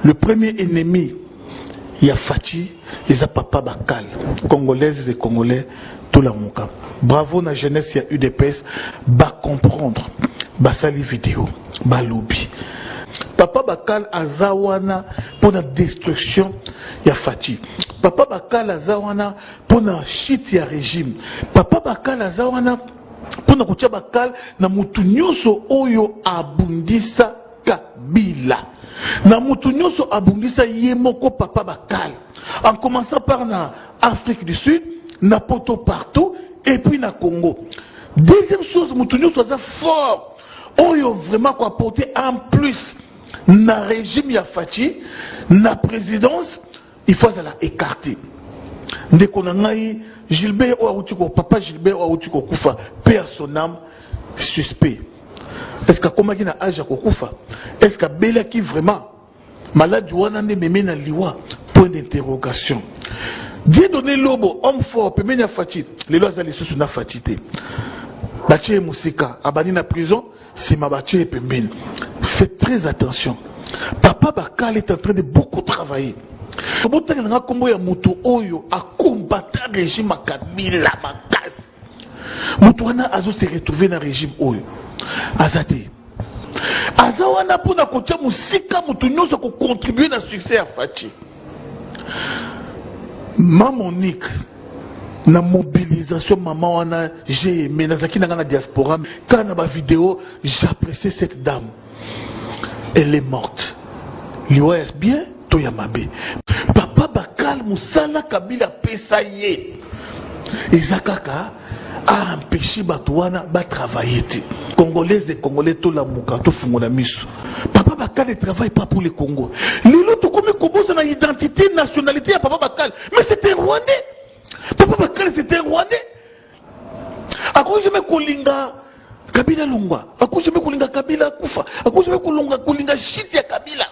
Le premier ennemi, il y a Fachi, les Papa Bakal, Congolaises et Congolais, tout la mouka. Bravo la jeunesse, il y a eu des UDPS, va comprendre, va sali vidéo, va lobby. Papa Bakal azawana pour la destruction, il y a Fachi. Papa Bakal azawana pour la shit, il y a régime. Papa Bakal azawana pour la kutia Bakal na mutu nyoso oyo abundisa Kabila. Na mutu nyoso abundisa yemoko Papa Bakal. En commençant par la Afrique du Sud, na poto partout, et puis na Congo. Deuxième chose, mutu nyoso aza fort. Oyo vraiment quoi apporter en plus na régime ya Fachi, na présidence, il faut la écarter. Ndeko na ngai Gilbert Ouaoutiko, papa Gilbert Ouaoutiko Koufa, père son âme, suspect. Est-ce que comme il a âge à Koufa? Est-ce que Bela qui vraiment malade wana ne me mena liwa? Point d'interrogation. Dieu donné lobo, homme fort, peut mener Fachi. Les lois allaient sous na fatité. Baché Moussika, abani na prison, c'est ma baché pembine. Faites très attention. Papa Bakal est en train de beaucoup travailler. Obotanga kombo ya mutu oyo a combattre régime à Kabila makasi. Mutu wana azo se retrouver dans régime oyo. Azate. Azawana pona kotia musika mutu nyoso ko contribuer na succès à Fachi. Mamonique na mobilisation maman wana j'ai aimé nazaki na la diaspora quand na ba vidéo j'apprécie cette dame. Elle est morte. Liwa est bien Toyamabe. Papa Bakal Moussala Kabila Pesaye. Ezakaka a empêché Batouana de travailler. Congolais et Congolais, tout la mouka, tout fungola misu. Papa Bakal ne travaille pas pour le Congo. Les autres, comme ils composent dans l'identité, nationalité à Papa Bakal. Mais c'était un Rwandais. Papa Bakal, c'était un Rwandais. À quoi je mets Kolinga Kabila Lungwa? À quoi je mets Kolinga Kabila Koufa? À quoi je mets Kolinga Shit ya Kabila?